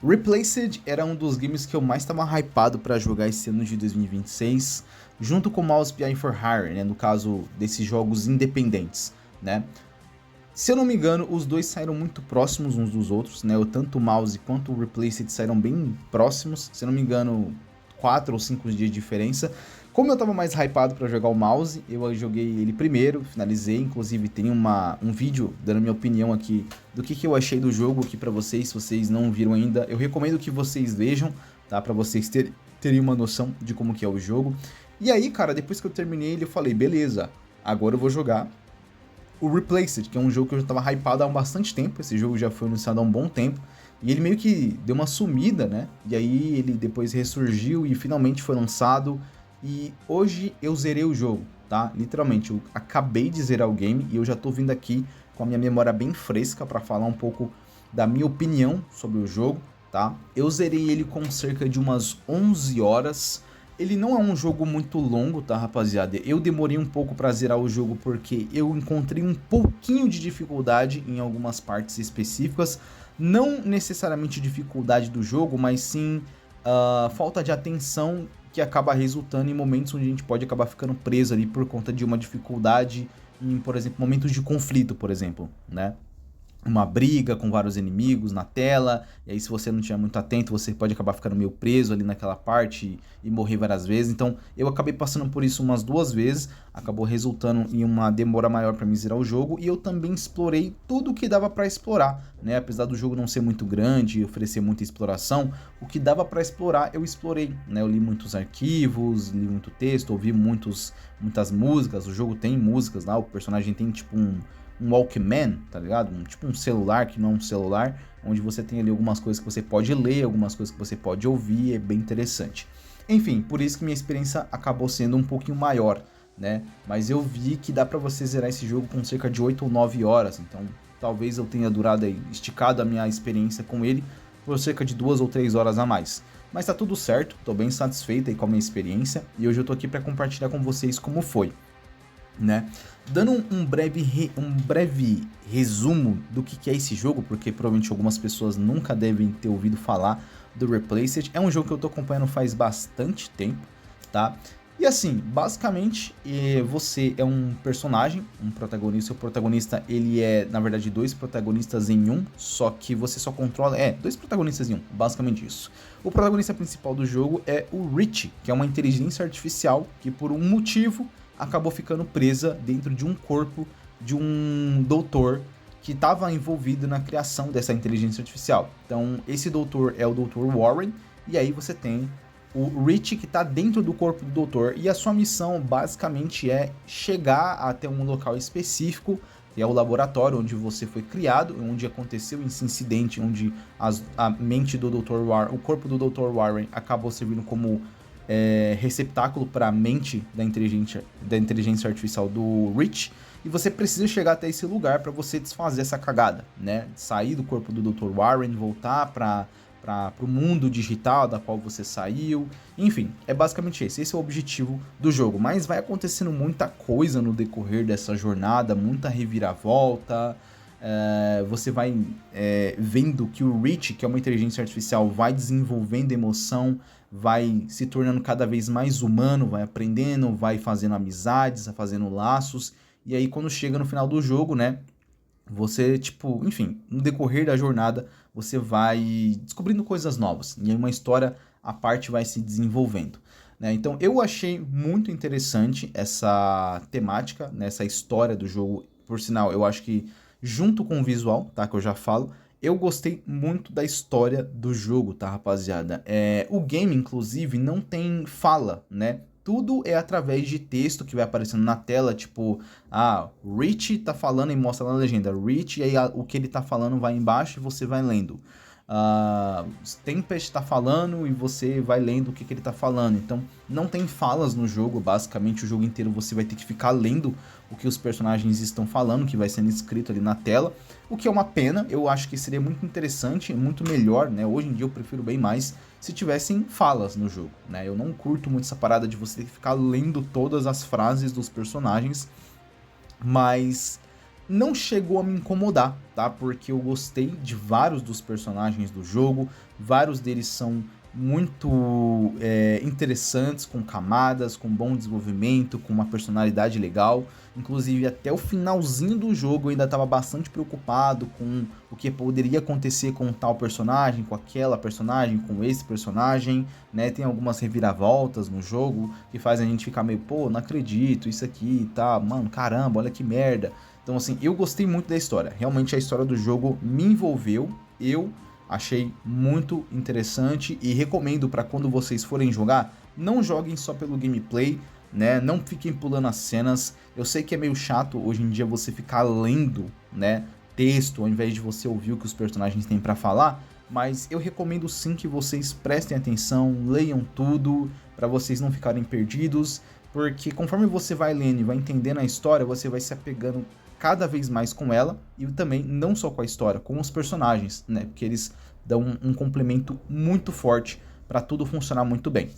Replaced era um dos games que eu mais estava hypado para jogar esse ano de 2026, junto com Mouse PI for Hire, né, no caso desses jogos independentes, né? Se eu não me engano, os dois saíram muito próximos uns dos outros, né? Tanto o Mouse quanto o Replaced saíram bem próximos. Se eu não me engano, 4 ou 5 dias de diferença. Como eu tava mais hypado pra jogar o Mouse, eu joguei ele primeiro, finalizei. Inclusive tem um vídeo dando minha opinião aqui do que eu achei do jogo aqui pra vocês. Se vocês não viram ainda, eu recomendo que vocês vejam, tá? Pra vocês terem uma noção de como que é o jogo. E aí, cara, depois que eu terminei ele, eu falei, beleza, agora eu vou jogar o Replaced, que é um jogo que eu já tava hypado há bastante tempo. Esse jogo já foi anunciado há um bom tempo. E ele meio que deu uma sumida, né? E aí ele depois ressurgiu e finalmente foi lançado. E hoje eu zerei o jogo, tá? Literalmente, eu acabei de zerar o game e eu já tô vindo aqui com a minha memória bem fresca para falar um pouco da minha opinião sobre o jogo, tá? Eu zerei ele com cerca de umas 11 horas. Ele não é um jogo muito longo, tá, rapaziada? Eu demorei um pouco pra zerar o jogo porque eu encontrei um pouquinho de dificuldade em algumas partes específicas. Não necessariamente dificuldade do jogo, mas sim falta de atenção que acaba resultando em momentos onde a gente pode acabar ficando preso ali por conta de uma dificuldade em, por exemplo, momentos de conflito, por exemplo, né? Uma briga com vários inimigos na tela, e aí se você não estiver muito atento, você pode acabar ficando meio preso ali naquela parte e morrer várias vezes. Então eu acabei passando por isso umas 2 vezes, acabou resultando em uma demora maior para me zerar o jogo, e eu também explorei tudo o que dava para explorar, né? Apesar do jogo não ser muito grande e oferecer muita exploração, o que dava para explorar eu explorei, né? Eu li muitos arquivos, li muito texto, ouvi muitas músicas. O jogo tem músicas lá, o personagem tem tipo um Walkman, tá ligado? Tipo um celular que não é um celular, onde você tem ali algumas coisas que você pode ler, algumas coisas que você pode ouvir, é bem interessante. Enfim, por isso que minha experiência acabou sendo um pouquinho maior, né? Mas eu vi que dá pra você zerar esse jogo com cerca de 8 ou 9 horas, então talvez eu tenha durado aí, esticado a minha experiência com ele por cerca de 2 ou 3 horas a mais. Mas tá tudo certo, tô bem satisfeito aí com a minha experiência, e hoje eu tô aqui pra compartilhar com vocês como foi, né? Dando um breve resumo do que é esse jogo, porque provavelmente algumas pessoas nunca devem ter ouvido falar do Replaced. É um jogo que eu tô acompanhando faz bastante tempo, tá? E assim, basicamente, você é um personagem, um protagonista. O protagonista, ele é, na verdade, 2 protagonistas em um, só que você só controla... 2 protagonistas em um, basicamente isso. O protagonista principal do jogo é o Rich, que é uma inteligência artificial que, por um motivo, acabou ficando presa dentro de um corpo de um doutor que estava envolvido na criação dessa inteligência artificial. Então, esse doutor é o Dr. Warren, e aí você tem o Rich que está dentro do corpo do doutor, e a sua missão basicamente é chegar até um local específico, que é o laboratório onde você foi criado, onde aconteceu esse incidente, onde a mente do Dr. Warren, o corpo do Dr. Warren acabou servindo como receptáculo para a mente da inteligência artificial do Rich, e você precisa chegar até esse lugar para você desfazer essa cagada, né? Sair do corpo do Dr. Warren, voltar para o mundo digital da qual você saiu. Enfim, é basicamente esse é o objetivo do jogo, mas vai acontecendo muita coisa no decorrer dessa jornada, muita reviravolta. Você vai vendo que o Rich, que é uma inteligência artificial, vai desenvolvendo emoção, vai se tornando cada vez mais humano, vai aprendendo, vai fazendo amizades, vai fazendo laços, e aí quando chega no final do jogo, né, você, tipo, enfim, no decorrer da jornada, você vai descobrindo coisas novas, e aí uma história à parte vai se desenvolvendo, né? Então eu achei muito interessante essa temática, né, essa história do jogo. Por sinal, eu acho que junto com o visual, tá, que eu já falo, eu gostei muito da história do jogo, tá, rapaziada? O game, inclusive, não tem fala, né? Tudo é através de texto que vai aparecendo na tela, tipo, Rich tá falando e mostra na legenda, Rich, e aí o que ele tá falando vai embaixo e você vai lendo. Tempest tá falando e você vai lendo o que ele tá falando. Então, não tem falas no jogo, basicamente o jogo inteiro você vai ter que ficar lendo o que os personagens estão falando, que vai sendo escrito ali na tela, o que é uma pena. Eu acho que seria muito interessante, muito melhor, né? Hoje em dia eu prefiro bem mais se tivessem falas no jogo, né? Eu não curto muito essa parada de você ter que ficar lendo todas as frases dos personagens, mas não chegou a me incomodar, tá? Porque eu gostei de vários dos personagens do jogo, vários deles são muito interessantes, com camadas, com bom desenvolvimento, com uma personalidade legal. Inclusive, até o finalzinho do jogo eu ainda estava bastante preocupado com o que poderia acontecer com tal personagem, com aquela personagem, com esse personagem, né? Tem algumas reviravoltas no jogo que fazem a gente ficar meio, pô, não acredito, isso aqui, tá, mano, caramba, olha que merda. Então, assim, eu gostei muito da história. Realmente a história do jogo me envolveu, eu achei muito interessante e recomendo para quando vocês forem jogar, não joguem só pelo gameplay, né? Não fiquem pulando as cenas. Eu sei que é meio chato hoje em dia você ficar lendo, né, texto ao invés de você ouvir o que os personagens têm para falar, mas eu recomendo sim que vocês prestem atenção, leiam tudo, para vocês não ficarem perdidos, porque conforme você vai lendo e vai entendendo a história, você vai se apegando cada vez mais com ela, e também não só com a história, com os personagens, né? Porque eles dão um complemento muito forte para tudo funcionar muito bem.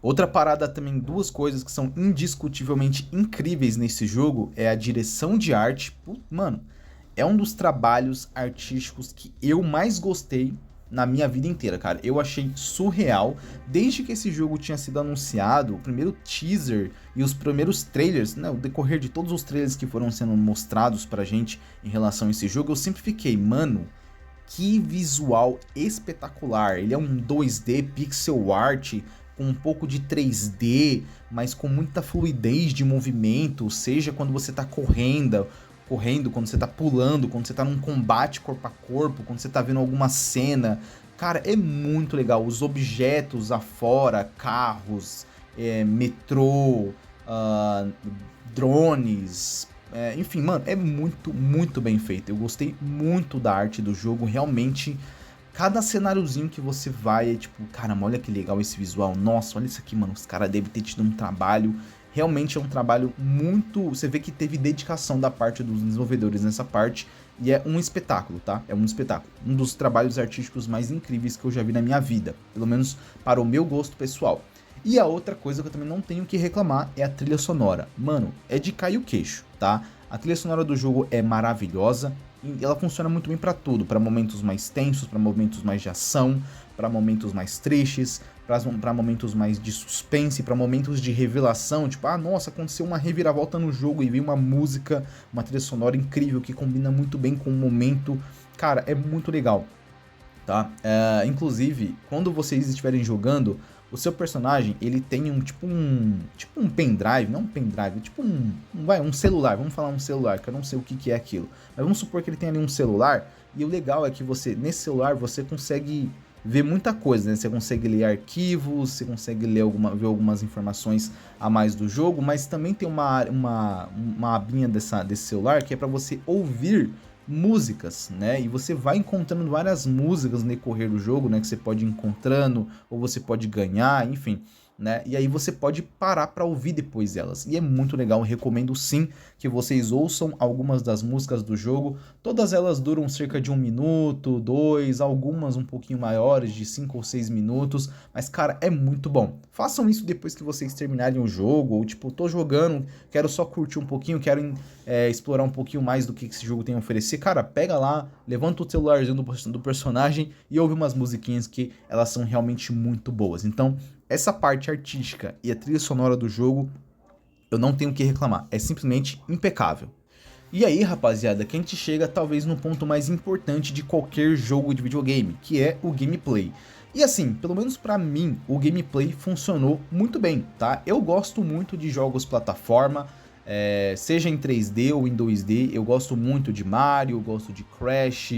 Outra parada também, duas coisas que são indiscutivelmente incríveis nesse jogo é a direção de arte. Mano, é um dos trabalhos artísticos que eu mais gostei na minha vida inteira, cara. Eu achei surreal. Desde que esse jogo tinha sido anunciado, o primeiro teaser e os primeiros trailers, né, o decorrer de todos os trailers que foram sendo mostrados pra gente em relação a esse jogo, eu sempre fiquei, mano, que visual espetacular. Ele é um 2D pixel art com um pouco de 3D, mas com muita fluidez de movimento, seja quando você tá correndo, quando você tá pulando, quando você tá num combate corpo a corpo, quando você tá vendo alguma cena. Cara, é muito legal. Os objetos afora, carros, metrô, drones, enfim, mano, é muito, muito bem feito. Eu gostei muito da arte do jogo, realmente. Cada cenáriozinho que você vai é tipo, caramba, olha que legal esse visual. Nossa, olha isso aqui, mano. Os caras devem ter tido um trabalho. Realmente é um trabalho muito... Você vê que teve dedicação da parte dos desenvolvedores nessa parte. E é um espetáculo, tá? É um espetáculo. Um dos trabalhos artísticos mais incríveis que eu já vi na minha vida. Pelo menos para o meu gosto pessoal. E a outra coisa que eu também não tenho que reclamar é a trilha sonora. Mano, é de cair o queixo, tá? A trilha sonora do jogo é maravilhosa. Ela funciona muito bem pra tudo, pra momentos mais tensos, pra momentos mais de ação, pra momentos mais tristes, pra momentos mais de suspense, pra momentos de revelação, tipo, ah, nossa, aconteceu uma reviravolta no jogo e veio uma música, uma trilha sonora incrível que combina muito bem com o momento. Cara, é muito legal, tá? Inclusive, quando vocês estiverem jogando, o seu personagem, ele tem um pendrive, não um pendrive, tipo um celular, vamos falar um celular, que eu não sei o que é aquilo, mas vamos supor que ele tem ali um celular, e o legal é que nesse celular, você consegue ver muita coisa, né? Você consegue ler arquivos, você consegue ver algumas informações a mais do jogo, mas também tem uma abinha desse celular que é para você ouvir músicas, né? E você vai encontrando várias músicas no decorrer do jogo, né? Que você pode ir encontrando, ou você pode ganhar, enfim, né? E aí você pode parar para ouvir depois elas. E é muito legal, eu recomendo sim que vocês ouçam algumas das músicas do jogo. Todas elas duram cerca de 1 minuto, 2, algumas um pouquinho maiores, de 5 ou 6 minutos. Mas, cara, é muito bom. Façam isso depois que vocês terminarem o jogo, ou tipo, tô jogando, quero só curtir um pouquinho, quero explorar um pouquinho mais do que esse jogo tem a oferecer. Cara, pega lá, levanta o celularzinho do personagem e ouve umas musiquinhas que elas são realmente muito boas. Então, essa parte artística e a trilha sonora do jogo, eu não tenho o que reclamar. É simplesmente impecável. E aí, rapaziada, que a gente chega talvez no ponto mais importante de qualquer jogo de videogame, que é o gameplay. E assim, pelo menos pra mim, o gameplay funcionou muito bem, tá? Eu gosto muito de jogos plataforma, seja em 3D ou em 2D, eu gosto muito de Mario, eu gosto de Crash,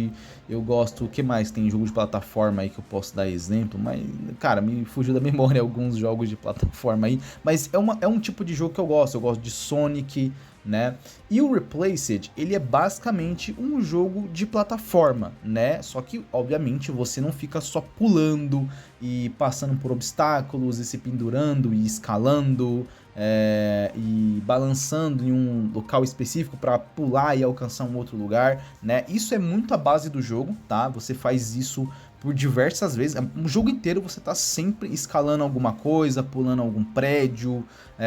eu gosto, o que mais tem jogo de plataforma aí que eu posso dar exemplo, mas, cara, me fugiu da memória alguns jogos de plataforma aí, mas é um tipo de jogo que eu gosto de Sonic, né? E o Replaced, ele é basicamente um jogo de plataforma, né? Só que, obviamente, você não fica só pulando e passando por obstáculos e se pendurando e escalando e balançando em um local específico para pular e alcançar um outro lugar, né? Isso é muito a base do jogo, tá? Você faz isso por diversas vezes, o jogo inteiro você tá sempre escalando alguma coisa, pulando algum prédio,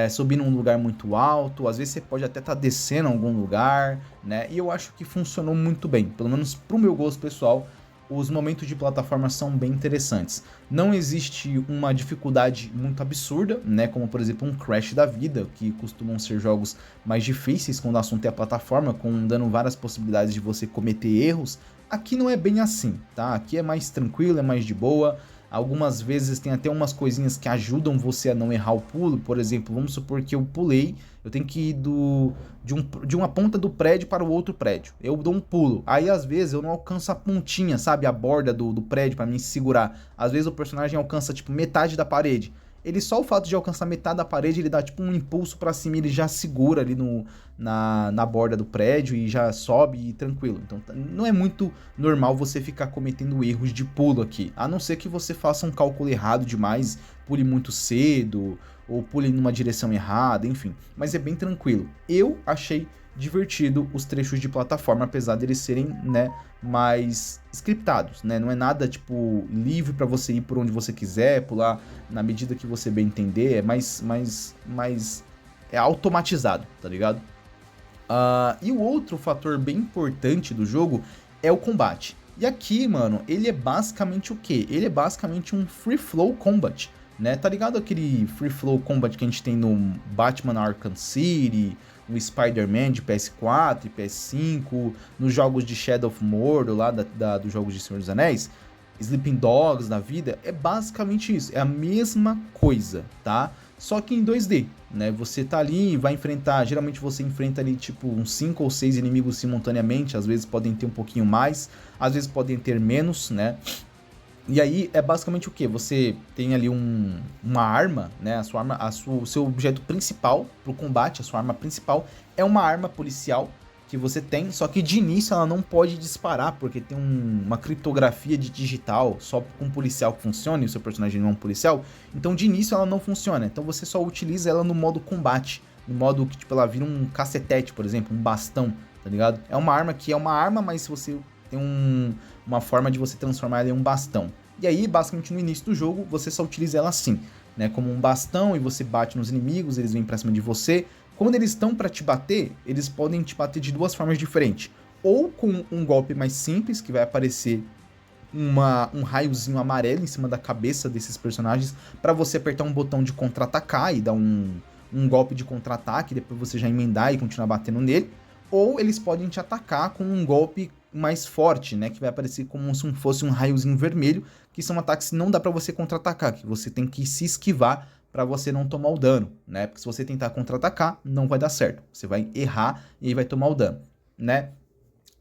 subindo um lugar muito alto, às vezes você pode até estar tá descendo em algum lugar, né? E eu acho que funcionou muito bem, pelo menos pro meu gosto pessoal. Os momentos de plataforma são bem interessantes. Não existe uma dificuldade muito absurda, né? Como, por exemplo, um Crash da vida, que costumam ser jogos mais difíceis quando o assunto é a plataforma, dando várias possibilidades de você cometer erros. Aqui não é bem assim, tá? Aqui é mais tranquilo, é mais de boa. Algumas vezes tem até umas coisinhas que ajudam você a não errar o pulo. Por exemplo, vamos supor que eu pulei, eu tenho que ir de uma ponta do prédio para o outro prédio. Eu dou um pulo. Aí, às vezes, eu não alcanço a pontinha, sabe? A borda do prédio para me segurar. Às vezes o personagem alcança, tipo, metade da parede. Só o fato de alcançar metade da parede, ele dá tipo um impulso para cima, ele já segura ali na borda do prédio e já sobe e tranquilo. Então não é muito normal você ficar cometendo erros de pulo aqui, a não ser que você faça um cálculo errado demais, pule muito cedo ou pule numa direção errada, enfim. Mas é bem tranquilo. Eu achei divertido os trechos de plataforma, apesar deles serem, né, mais scriptados, né? Não é nada tipo livre para você ir por onde você quiser, pular na medida que você bem entender, é mais é automatizado, tá ligado? E o outro fator bem importante do jogo é o combate. E aqui, mano, ele é basicamente o quê? Ele é basicamente um free flow combat, né? Tá ligado aquele free flow combat que a gente tem no Batman Arkham City, no Spider-Man de PS4 e PS5, nos jogos de Shadow of Mordor lá dos jogos de Senhor dos Anéis, Sleeping Dogs da vida, é basicamente isso, é a mesma coisa, tá? Só que em 2D, né? Você tá ali e vai enfrentar, geralmente você enfrenta ali tipo uns 5 ou 6 inimigos simultaneamente, às vezes podem ter um pouquinho mais, às vezes podem ter menos, né? E aí é basicamente o que? Você tem ali uma arma, né? O seu objeto principal pro combate, a sua arma principal é uma arma policial que você tem, só que de início ela não pode disparar, porque tem uma criptografia de digital, só com um policial que funciona, e o seu personagem não é um policial, então de início ela não funciona, então você só utiliza ela no modo combate, no modo que tipo, ela vira um cacetete, por exemplo, um bastão, tá ligado? É uma arma que é uma arma, mas você tem uma forma de você transformar ela em um bastão. E aí, basicamente no início do jogo, você só utiliza ela assim, né, como um bastão, e você bate nos inimigos, eles vêm pra cima de você. Quando eles estão para te bater, eles podem te bater de duas formas diferentes. Ou com um golpe mais simples, que vai aparecer um raiozinho amarelo em cima da cabeça desses personagens, para você apertar um botão de contra-atacar e dar um golpe de contra-ataque, depois você já emendar e continuar batendo nele. Ou eles podem te atacar com um golpe mais forte, né, que vai aparecer como se fosse um raiozinho vermelho, que são ataques que não dá para você contra-atacar, que você tem que se esquivar para você não tomar o dano, né? Porque se você tentar contra-atacar, não vai dar certo. Você vai errar e aí vai tomar o dano, né?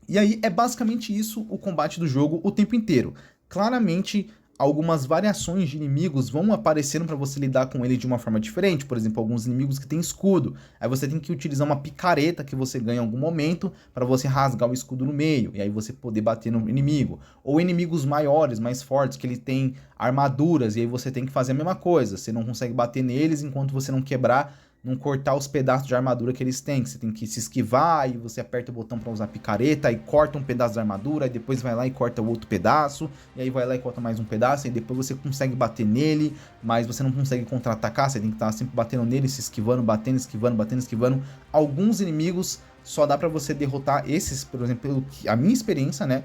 E aí é basicamente isso o combate do jogo o tempo inteiro. Claramente, algumas variações de inimigos vão aparecendo para você lidar com ele de uma forma diferente. Por exemplo, alguns inimigos que têm escudo. Aí você tem que utilizar uma picareta que você ganha em algum momento para você rasgar o escudo no meio. E aí você poder bater no inimigo. Ou inimigos maiores, mais fortes, que ele tem armaduras. E aí você tem que fazer a mesma coisa. Você não consegue bater neles enquanto você não quebrar, não cortar os pedaços de armadura que eles têm, que você tem que se esquivar, aí você aperta o botão para usar a picareta, aí corta um pedaço da armadura, aí depois vai lá e corta o outro pedaço, e aí vai lá e corta mais um pedaço, e depois você consegue bater nele, mas você não consegue contra-atacar, você tem que estar sempre batendo nele, se esquivando, batendo, esquivando, batendo, esquivando. Alguns inimigos só dá para você derrotar esses, por exemplo, a minha experiência, né?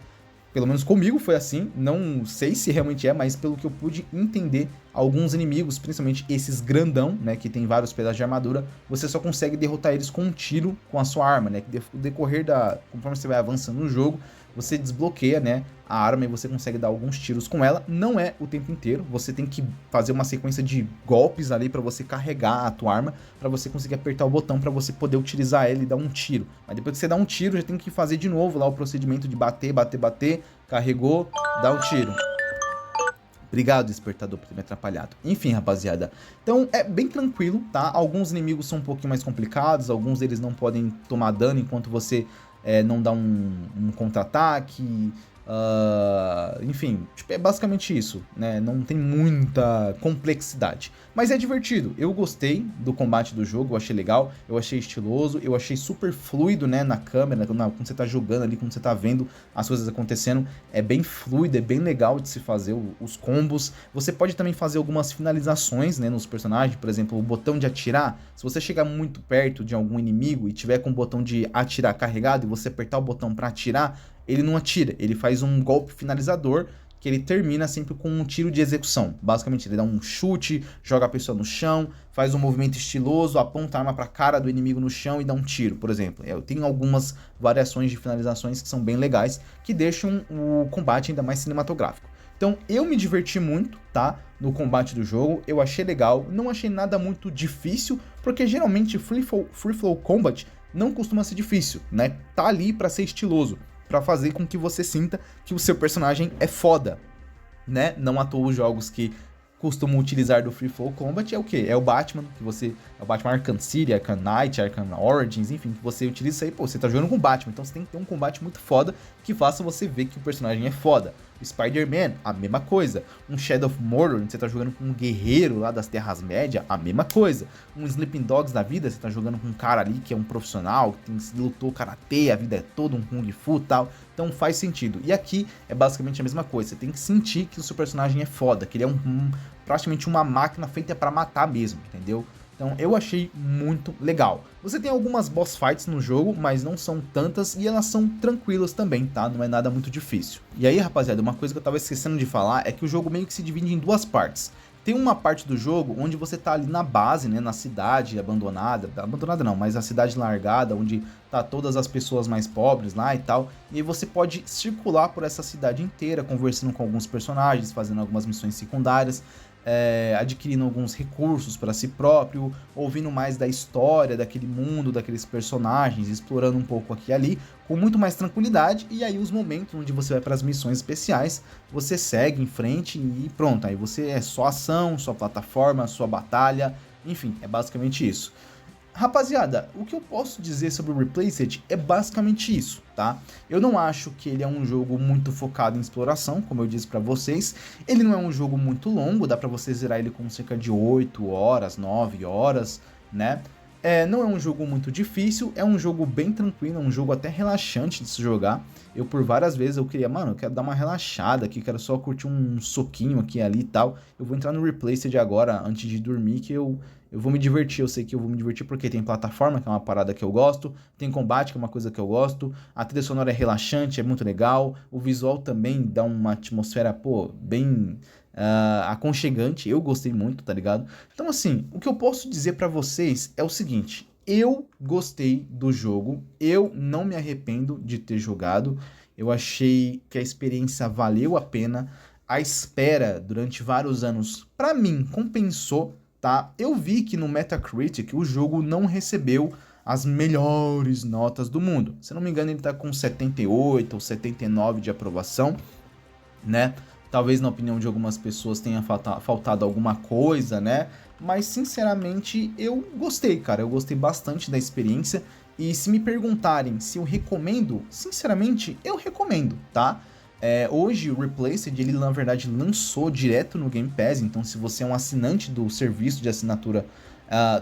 Pelo menos comigo foi assim, não sei se realmente é, mas pelo que eu pude entender, alguns inimigos, principalmente esses grandão, né, que tem vários pedaços de armadura, você só consegue derrotar eles com um tiro com a sua arma, né, que no decorrer conforme você vai avançando no jogo, você desbloqueia, né, a arma e você consegue dar alguns tiros com ela. Não é o tempo inteiro, você tem que fazer uma sequência de golpes ali para você carregar a tua arma, para você conseguir apertar o botão para você poder utilizar ela e dar um tiro. Mas depois que você dá um tiro, já tem que fazer de novo lá o procedimento de bater, bater, bater, carregou, dá um tiro. Obrigado, despertador, por ter me atrapalhado. Enfim, rapaziada. Então, é bem tranquilo, tá? Alguns inimigos são um pouquinho mais complicados, alguns deles não podem tomar dano enquanto você não dá um contra-ataque. Enfim, tipo, é basicamente isso, né? Não tem muita complexidade. Mas é divertido. Eu gostei do combate do jogo, eu achei legal, eu achei estiloso, eu achei super fluido, né, na câmera, quando você tá jogando ali, quando você tá vendo as coisas acontecendo. É bem fluido, é bem legal de se fazer os combos. Você pode também fazer algumas finalizações, né, nos personagens. Por exemplo, o botão de atirar. Se você chegar muito perto de algum inimigo e tiver com o botão de atirar carregado e você apertar o botão pra atirar, ele não atira, ele faz um golpe finalizador que ele termina sempre com um tiro de execução. Basicamente, ele dá um chute, joga a pessoa no chão, faz um movimento estiloso, aponta a arma para a cara do inimigo no chão e dá um tiro, por exemplo. Eu tenho algumas variações de finalizações que são bem legais, que deixam o combate ainda mais cinematográfico. Então, eu me diverti muito, tá? No combate do jogo, eu achei legal, não achei nada muito difícil, porque geralmente Free Flow Combat não costuma ser difícil, né? Tá ali para ser estiloso, para fazer com que você sinta que o seu personagem é foda, né? Não à toa os jogos que costumam utilizar do Free Flow Combat é o quê? É o Batman, que você... É o Batman Arkham City, Arkham Knight, Arkham Origins, enfim, que você utiliza isso aí, pô, você tá jogando com o Batman, então você tem que ter um combate muito foda que faça você ver que o personagem é foda. O Spider-Man, a mesma coisa. Um Shadow of Mordor, você tá jogando com um guerreiro lá das Terras-médias, a mesma coisa. Um Sleeping Dogs da vida, você tá jogando com um cara ali que é um profissional, que lutou karatê, a vida é toda, um kung fu e tal. Então faz sentido. E aqui é basicamente a mesma coisa. Você tem que sentir que o seu personagem é foda, que ele é praticamente uma máquina feita pra matar mesmo, entendeu? Então eu achei muito legal. Você tem algumas boss fights no jogo, mas não são tantas e elas são tranquilas também, tá? Não é nada muito difícil. E aí, rapaziada, uma coisa que eu tava esquecendo de falar é que o jogo meio que se divide em duas partes. Tem uma parte do jogo onde você tá ali na base, né, na cidade abandonada não, mas a cidade largada, onde tá todas as pessoas mais pobres lá e tal, e aí você pode circular por essa cidade inteira, conversando com alguns personagens, fazendo algumas missões secundárias, adquirindo alguns recursos para si próprio, ouvindo mais da história daquele mundo, daqueles personagens, explorando um pouco aqui e ali, com muito mais tranquilidade. E aí os momentos onde você vai para as missões especiais, você segue em frente e pronto, aí você é só ação, só plataforma, sua batalha, enfim, é basicamente isso. Rapaziada, o que eu posso dizer sobre o Replaced é basicamente isso, tá? Eu não acho que ele é um jogo muito focado em exploração, como eu disse pra vocês. Ele não é um jogo muito longo, dá pra você zerar ele com cerca de 8 horas, 9 horas, né? Não é um jogo muito difícil, é um jogo bem tranquilo, é um jogo até relaxante de se jogar. Eu por várias vezes eu queria, mano, eu quero dar uma relaxada aqui, quero só curtir um soquinho aqui ali e tal. Eu vou entrar no Replaced agora, antes de dormir, que eu vou me divertir. Eu sei que eu vou me divertir porque tem plataforma, que é uma parada que eu gosto, tem combate, que é uma coisa que eu gosto, a trilha sonora é relaxante, é muito legal, o visual também dá uma atmosfera, pô, bem... aconchegante, eu gostei muito, tá ligado? Então assim, o que eu posso dizer pra vocês é o seguinte: eu gostei do jogo, eu não me arrependo de ter jogado, eu achei que a experiência valeu a pena, a espera durante vários anos, pra mim, compensou, tá? Eu vi que no Metacritic o jogo não recebeu as melhores notas do mundo, se não me engano ele tá com 78 ou 79 de aprovação, né? Talvez na opinião de algumas pessoas tenha faltado alguma coisa, né? Mas sinceramente eu gostei, cara. Eu gostei bastante da experiência. E se me perguntarem se eu recomendo, sinceramente eu recomendo, tá? Hoje o Replaced, ele na verdade lançou direto no Game Pass. Então se você é um assinante do serviço de assinatura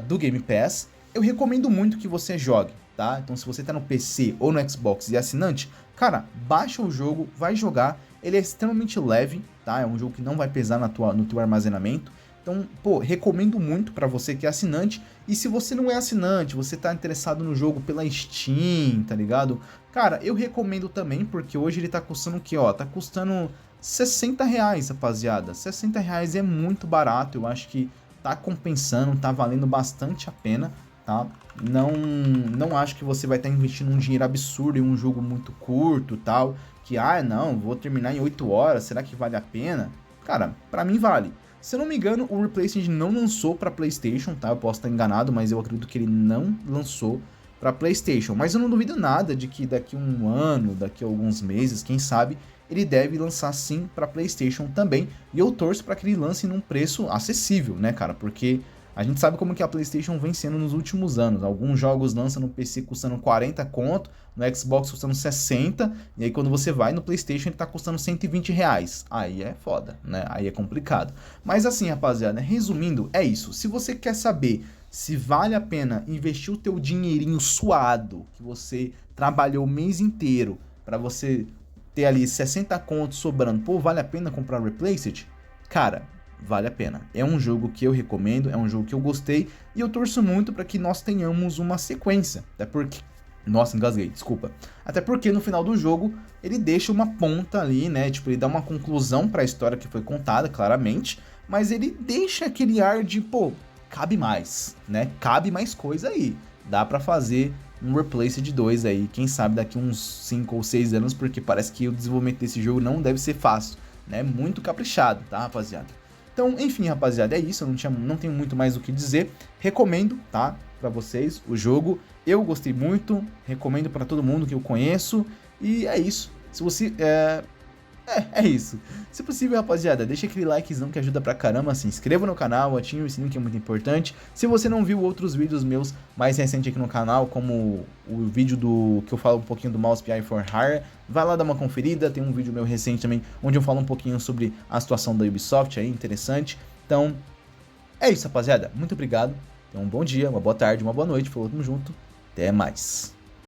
do Game Pass, eu recomendo muito que você jogue, tá? Então se você tá no PC ou no Xbox e é assinante, cara, baixa o jogo, vai jogar. Ele é extremamente leve, tá? É um jogo que não vai pesar no teu armazenamento. Então, pô, recomendo muito pra você que é assinante. E se você não é assinante, você tá interessado no jogo pela Steam, tá ligado? Cara, eu recomendo também, porque hoje ele tá custando o quê, ó? Tá custando R$60, rapaziada. R$60 é muito barato, eu acho que tá compensando, tá valendo bastante a pena, tá? Não acho que você vai estar investindo um dinheiro absurdo em um jogo muito curto, tal, que, não, vou terminar em 8 horas, será que vale a pena? Cara, pra mim vale. Se eu não me engano, o Replaced não lançou pra PlayStation, tá? Eu posso estar enganado, mas eu acredito que ele não lançou pra PlayStation. Mas eu não duvido nada de que daqui a um ano, daqui a alguns meses, quem sabe, ele deve lançar sim pra PlayStation também. E eu torço pra que ele lance num preço acessível, né, cara? Porque A gente sabe como que a PlayStation vem sendo nos últimos anos. Alguns jogos lançam no PC custando 40 conto, no Xbox custando 60, e aí quando você vai no PlayStation ele tá custando 120 reais. Aí é foda, né? Aí é complicado. Mas assim, rapaziada, resumindo, é isso. Se você quer saber se vale a pena investir o teu dinheirinho suado, que você trabalhou o mês inteiro, para você ter ali 60 contos sobrando, pô, vale a pena comprar o Replaced? Cara, vale a pena. É um jogo que eu recomendo, é um jogo que eu gostei e eu torço muito para que nós tenhamos uma sequência. Até porque... Nossa, engasguei, desculpa. Até porque no final do jogo ele deixa uma ponta ali, né? Tipo, ele dá uma conclusão para a história que foi contada, claramente, mas ele deixa aquele ar de, pô, cabe mais, né? Cabe mais coisa aí. Dá para fazer um Replaced 2 aí, quem sabe daqui uns 5 ou 6 anos, porque parece que o desenvolvimento desse jogo não deve ser fácil, né? Muito caprichado, tá, rapaziada? Então, enfim, rapaziada, é isso, eu não tenho muito mais o que dizer. Recomendo, tá, pra vocês o jogo. Eu gostei muito, recomendo pra todo mundo que eu conheço. E é isso. Se você... É isso. Se possível, rapaziada, deixa aquele likezão que ajuda pra caramba, se inscreva no canal, ative o sininho que é muito importante. Se você não viu outros vídeos meus mais recentes aqui no canal, como o vídeo que eu falo um pouquinho do Mouse PI for Hire, vai lá dar uma conferida. Tem um vídeo meu recente também, onde eu falo um pouquinho sobre a situação da Ubisoft aí, interessante. Então, é isso, rapaziada. Muito obrigado. Tenham um bom dia, uma boa tarde, uma boa noite. Falou, tamo junto. Até mais.